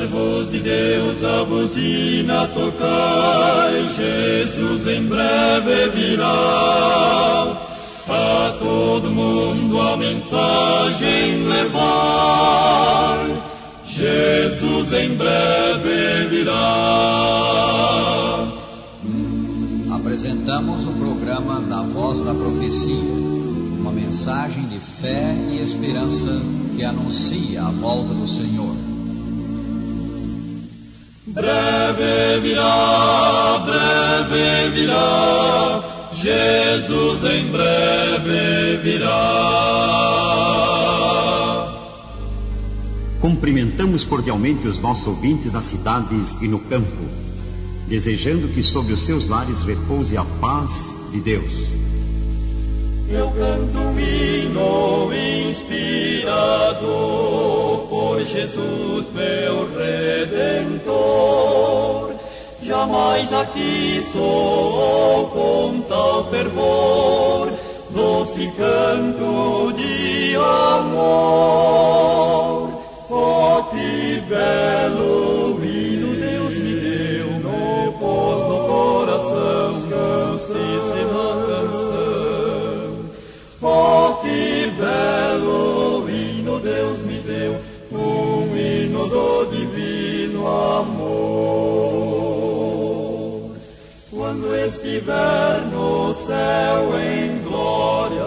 servos de Deus, a buzina tocai, Jesus em breve virá. A todo mundo a mensagem levar, Jesus em breve virá. Apresentamos o programa da Voz da Profecia, uma mensagem de fé e esperança que anuncia a volta do Senhor. Breve virá, Jesus em breve virá. Cumprimentamos cordialmente os nossos ouvintes nas cidades e no campo, desejando que sobre os seus lares repouse a paz de Deus. Eu canto um hino inspirado por Jesus, meu Redentor. Jamais aqui soou com tal fervor doce canto de amor. Oh, que belo hino Deus me deu, me pôs no coração dulcíssima canção. Oh, que belo hino Deus me deu, um hino do divino amor. Quando estiver no céu em glória,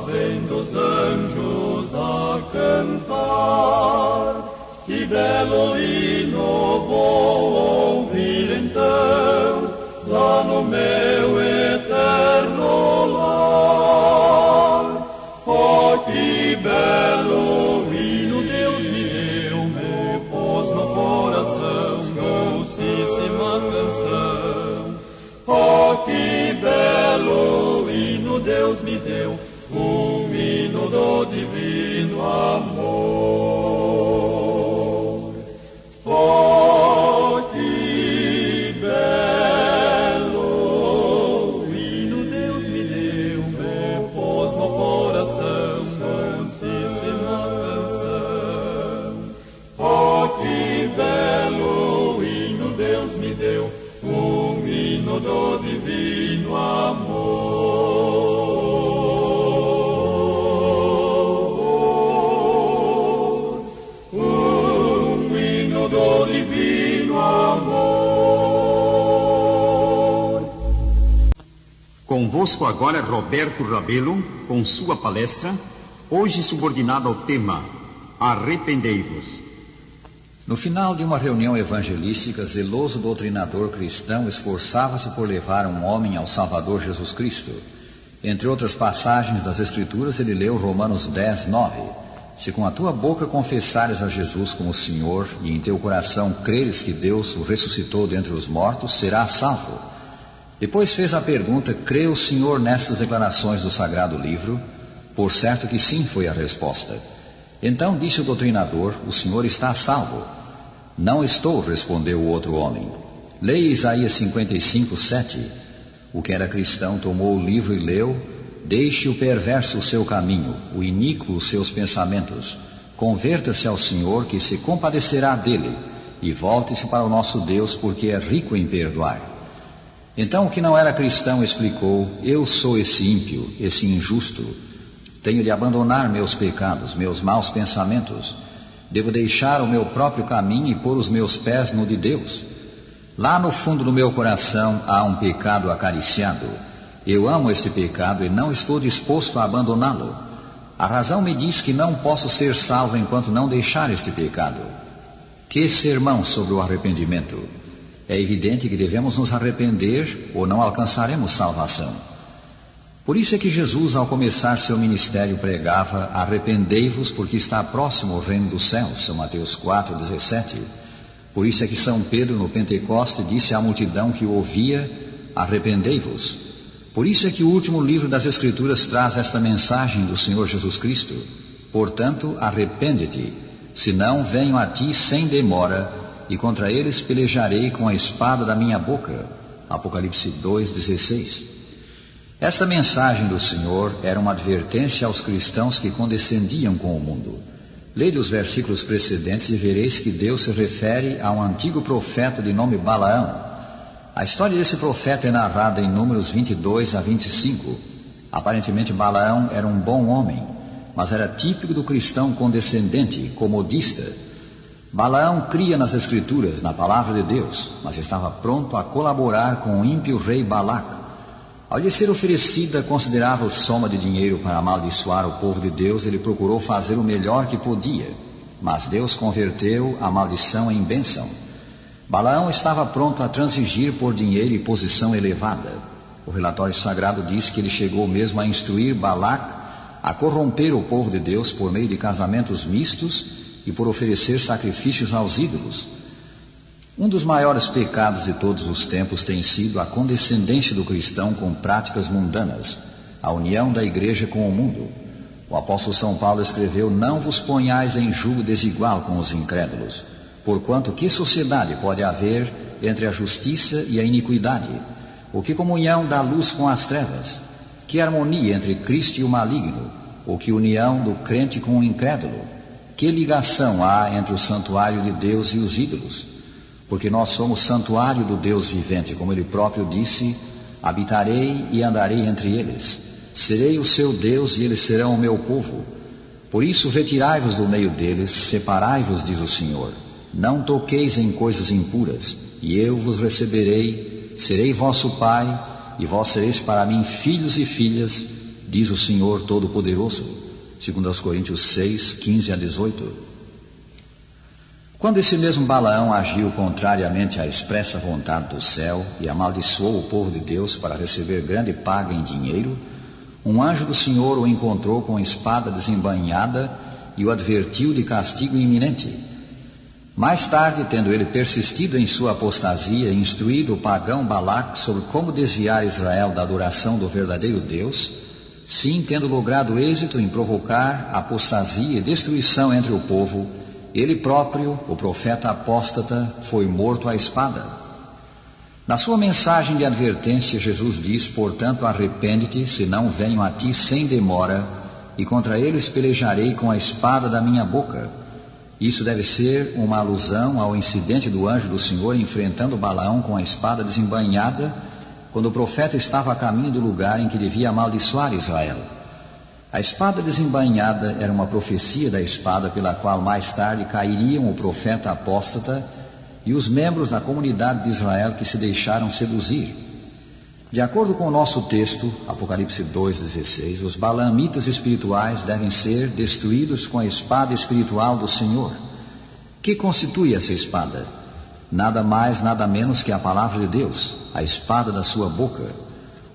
vendo os anjos a cantar, que belo hino vou ouvir então, lá no meu eterno lar. Oh, que belo hino Deus me deu, me pôs no coração dulcíssima canção. Oh, que belo hino Deus me deu, um hino do divino amor. Oh, que belo hino Deus me deu, me pôs no coração dulcíssima canção. Oh, que belo hino Deus me deu, um hino do divino amor. Um hino do divino amor. Convosco agora Roberto Rabelo, com sua palestra, hoje subordinada ao tema Arrependei-vos. No final de uma reunião evangelística, zeloso doutrinador cristão esforçava-se por levar um homem ao Salvador Jesus Cristo. Entre outras passagens das Escrituras, ele leu Romanos 10, 9. Se com a tua boca confessares a Jesus como Senhor e em teu coração creres que Deus o ressuscitou dentre os mortos, serás salvo. Depois fez a pergunta: crê o Senhor nestas declarações do Sagrado Livro? Por certo que sim, foi a resposta. Então disse o doutrinador: o Senhor está salvo. Não estou, respondeu o outro homem. Leia Isaías 55, 7. O que era cristão tomou o livro e leu: deixe o perverso o seu caminho, o iníquo os seus pensamentos. Converta-se ao Senhor, que se compadecerá dele, e volte-se para o nosso Deus, porque é rico em perdoar. Então o que não era cristão explicou: eu sou esse ímpio, esse injusto. Tenho de abandonar meus pecados, meus maus pensamentos. Devo deixar o meu próprio caminho e pôr os meus pés no de Deus. Lá no fundo do meu coração há um pecado acariciado. Eu amo este pecado e não estou disposto a abandoná-lo. A razão me diz que não posso ser salvo enquanto não deixar este pecado. Que sermão sobre o arrependimento! É evidente que devemos nos arrepender ou não alcançaremos salvação. Por isso é que Jesus, ao começar seu ministério, pregava: arrependei-vos, porque está próximo o reino dos céus. São Mateus 4, 17. Por isso é que São Pedro, no Pentecoste, disse à multidão que o ouvia: arrependei-vos. Por isso é que o último livro das Escrituras traz esta mensagem do Senhor Jesus Cristo: portanto, arrepende-te, senão venho a ti sem demora, e contra eles pelejarei com a espada da minha boca. Apocalipse 2, 16. Essa mensagem do Senhor era uma advertência aos cristãos que condescendiam com o mundo. Lede os versículos precedentes e vereis que Deus se refere a um antigo profeta de nome Balaão. A história desse profeta é narrada em Números 22 a 25. Aparentemente Balaão era um bom homem, mas era típico do cristão condescendente, comodista. Balaão cria nas Escrituras, na palavra de Deus, mas estava pronto a colaborar com o ímpio rei Balac. Ao lhe ser oferecida considerável soma de dinheiro para amaldiçoar o povo de Deus, ele procurou fazer o melhor que podia, mas Deus converteu a maldição em bênção. Balaão estava pronto a transigir por dinheiro e posição elevada. O relatório sagrado diz que ele chegou mesmo a instruir Balac a corromper o povo de Deus por meio de casamentos mistos e por oferecer sacrifícios aos ídolos. Um dos maiores pecados de todos os tempos tem sido a condescendência do cristão com práticas mundanas, a união da igreja com o mundo. O apóstolo São Paulo escreveu: não vos ponhais em julgo desigual com os incrédulos, porquanto que sociedade pode haver entre a justiça e a iniquidade? Ou que comunhão da luz com as trevas? Que harmonia entre Cristo e o maligno? Ou que união do crente com o incrédulo? Que ligação há entre o santuário de Deus e os ídolos? Porque nós somos santuário do Deus vivente, como ele próprio disse: habitarei e andarei entre eles, serei o seu Deus e eles serão o meu povo. Por isso retirai-vos do meio deles, separai-vos, diz o Senhor. Não toqueis em coisas impuras, e eu vos receberei, serei vosso pai, e vós sereis para mim filhos e filhas, diz o Senhor Todo-Poderoso. 2 Coríntios 6, 15 a 18. Quando esse mesmo Balaão agiu contrariamente à expressa vontade do céu e amaldiçoou o povo de Deus para receber grande paga em dinheiro, um anjo do Senhor o encontrou com espada desembainhada e o advertiu de castigo iminente. Mais tarde, tendo ele persistido em sua apostasia e instruído o pagão Balac sobre como desviar Israel da adoração do verdadeiro Deus, sim, tendo logrado êxito em provocar apostasia e destruição entre o povo, ele próprio, o profeta apóstata, foi morto à espada. Na sua mensagem de advertência, Jesus diz: portanto, arrepende-te, senão venho a ti sem demora, e contra eles pelejarei com a espada da minha boca. Isso deve ser uma alusão ao incidente do anjo do Senhor enfrentando Balaão com a espada desembainhada, quando o profeta estava a caminho do lugar em que devia amaldiçoar Israel. A espada desembainhada era uma profecia da espada pela qual mais tarde cairiam o profeta apóstata e os membros da comunidade de Israel que se deixaram seduzir. De acordo com o nosso texto, Apocalipse 2,16, os balaamitas espirituais devem ser destruídos com a espada espiritual do Senhor. Que constitui essa espada? Nada mais, nada menos que a palavra de Deus, a espada da sua boca.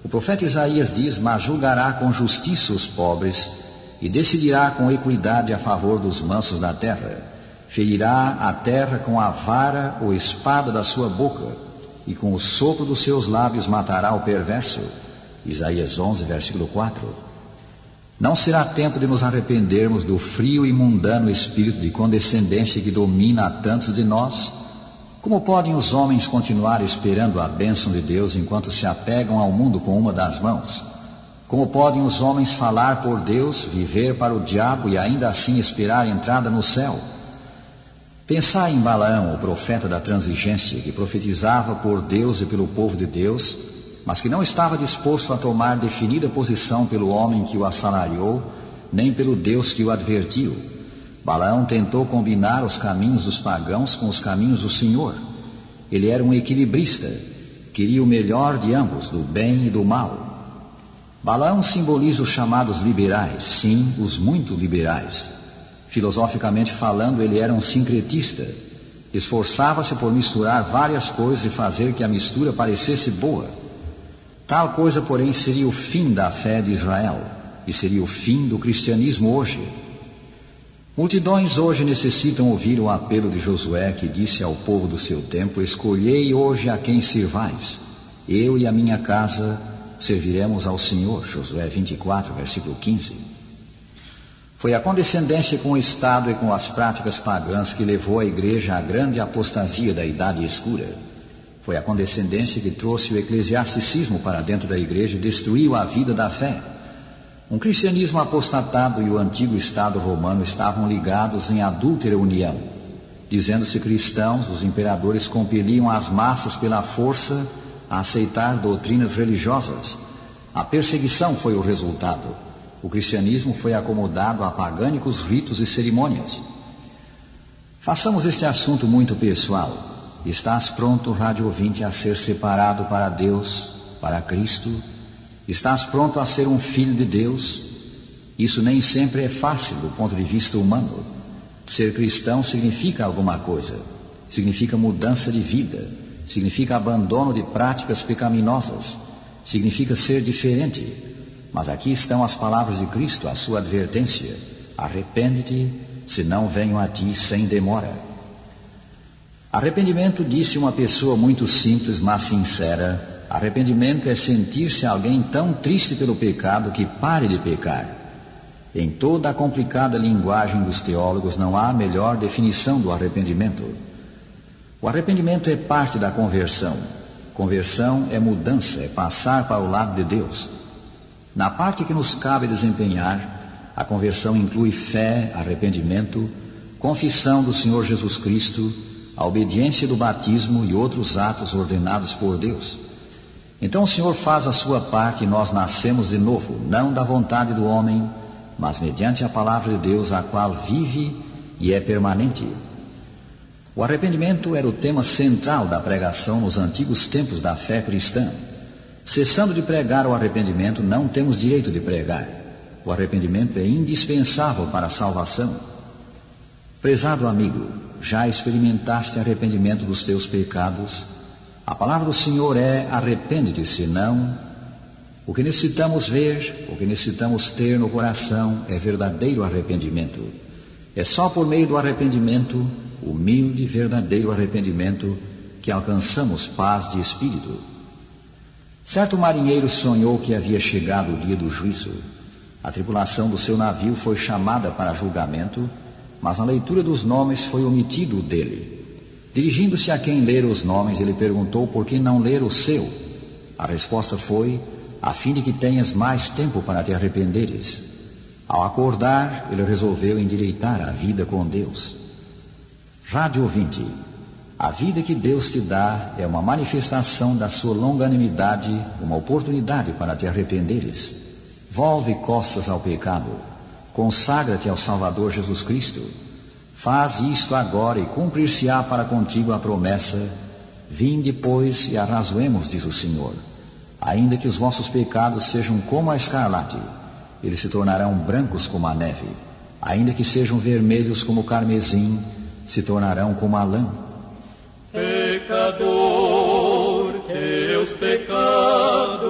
O profeta Isaías diz: mas julgará com justiça os pobres e decidirá com equidade a favor dos mansos da terra. Ferirá a terra com a vara ou espada da sua boca, e com o sopro dos seus lábios matará o perverso. Isaías 11, versículo 4. Não será tempo de nos arrependermos do frio e mundano espírito de condescendência que domina a tantos de nós? Como podem os homens continuar esperando a bênção de Deus enquanto se apegam ao mundo com uma das mãos? Como podem os homens falar por Deus, viver para o diabo e ainda assim esperar a entrada no céu? Pensai em Balaão, o profeta da transigência, que profetizava por Deus e pelo povo de Deus, mas que não estava disposto a tomar definida posição pelo homem que o assalariou, nem pelo Deus que o advertiu. Balaão tentou combinar os caminhos dos pagãos com os caminhos do Senhor. Ele era um equilibrista, queria o melhor de ambos, do bem e do mal. Balaão simboliza os chamados liberais, sim, os muito liberais. Filosoficamente falando, ele era um sincretista. Esforçava-se por misturar várias coisas e fazer que a mistura parecesse boa. Tal coisa, porém, seria o fim da fé de Israel, e seria o fim do cristianismo hoje. Multidões hoje necessitam ouvir o apelo de Josué, que disse ao povo do seu tempo: escolhei hoje a quem sirvais. Eu e a minha casa serviremos ao Senhor. Josué 24, versículo 15. Foi a condescendência com o Estado e com as práticas pagãs que levou a igreja à grande apostasia da Idade Escura. Foi a condescendência que trouxe o eclesiasticismo para dentro da igreja e destruiu a vida da fé. Um cristianismo apostatado e o antigo Estado romano estavam ligados em adúltera união. Dizendo-se cristãos, os imperadores compeliam as massas pela força a aceitar doutrinas religiosas. A perseguição foi o resultado. O cristianismo foi acomodado a pagânicos ritos e cerimônias. Façamos este assunto muito pessoal. Estás pronto, rádio ouvinte, a ser separado para Deus, para Cristo? Estás pronto a ser um filho de Deus? Isso nem sempre é fácil do ponto de vista humano. Ser cristão significa alguma coisa. Significa mudança de vida. Significa abandono de práticas pecaminosas. Significa ser diferente. Mas aqui estão as palavras de Cristo, a sua advertência. Arrepende-te, senão venho a ti sem demora. Arrependimento, disse uma pessoa muito simples, mas sincera, arrependimento é sentir-se alguém tão triste pelo pecado que pare de pecar. Em toda a complicada linguagem dos teólogos não há melhor definição do arrependimento. O arrependimento é parte da conversão. Conversão é mudança, é passar para o lado de Deus. Na parte que nos cabe desempenhar, a conversão inclui fé, arrependimento, confissão do Senhor Jesus Cristo, a obediência do batismo e outros atos ordenados por Deus. Então o Senhor faz a sua parte e nós nascemos de novo, não da vontade do homem, mas mediante a palavra de Deus, a qual vive e é permanente. O arrependimento era o tema central da pregação nos antigos tempos da fé cristã. Cessando de pregar o arrependimento, não temos direito de pregar. O arrependimento é indispensável para a salvação. Prezado amigo, já experimentaste arrependimento dos teus pecados? A palavra do Senhor é: arrepende-te, senão... O que necessitamos ver, o que necessitamos ter no coração é verdadeiro arrependimento. É só por meio do arrependimento, humilde, verdadeiro arrependimento, que alcançamos paz de espírito. Certo marinheiro sonhou que havia chegado o dia do juízo. A tripulação do seu navio foi chamada para julgamento, mas na leitura dos nomes foi omitido o dele. Dirigindo-se a quem lera os nomes, ele perguntou por que não ler o seu. A resposta foi: a fim de que tenhas mais tempo para te arrependeres. Ao acordar, ele resolveu endireitar a vida com Deus. Rádio ouvinte, a vida que Deus te dá é uma manifestação da sua longanimidade, uma oportunidade para te arrependeres. Volve costas ao pecado, consagra-te ao Salvador Jesus Cristo. Faz isto agora e cumprir-se-á para contigo a promessa: vinde, pois, e arrazoemos, diz o Senhor. Ainda que os vossos pecados sejam como a escarlate, eles se tornarão brancos como a neve. Ainda que sejam vermelhos como o carmesim, se tornarão como a lã. Pecador, teus pecados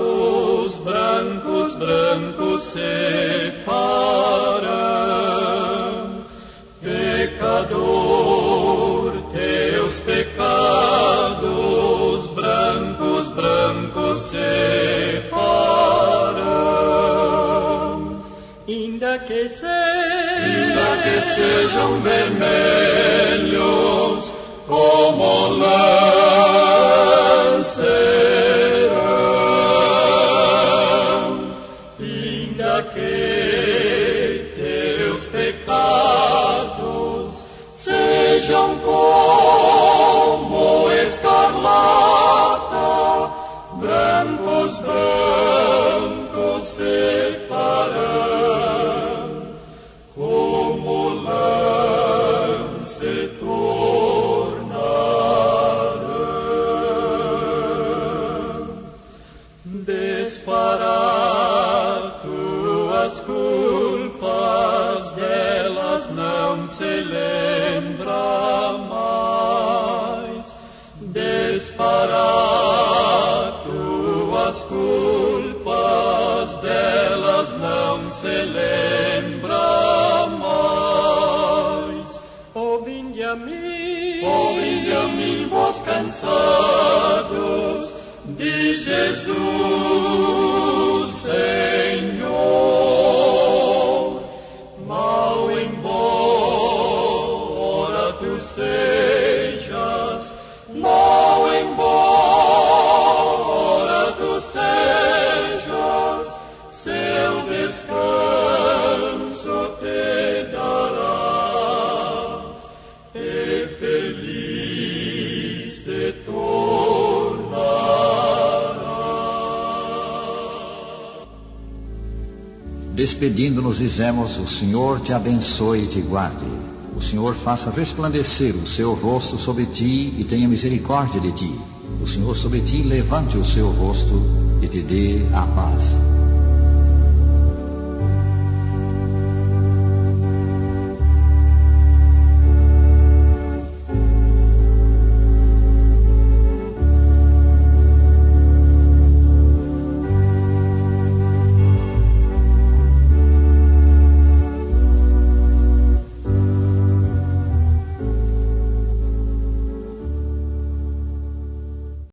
brancos, brancos separam. Pecador, teus pecados brancos, brancos separam. Ainda que sejam vermelhos como lã serão, ainda que teus pecados sejam como escarlata, brancos, brancos se farão, como lã se tornarão. Desfará tuas culpas, delas não se lembra mais. Desfará tuas culpas, delas não se lembra mais. Ouvinde a mim, vós cansados, diz Jesus, Senhor. Mal embora tu sejas, mal embora tu sejas, seu descanso despedindo-nos, dizemos: o Senhor te abençoe e te guarde. O Senhor faça resplandecer o seu rosto sobre ti e tenha misericórdia de ti. O Senhor sobre ti levante o seu rosto e te dê a paz.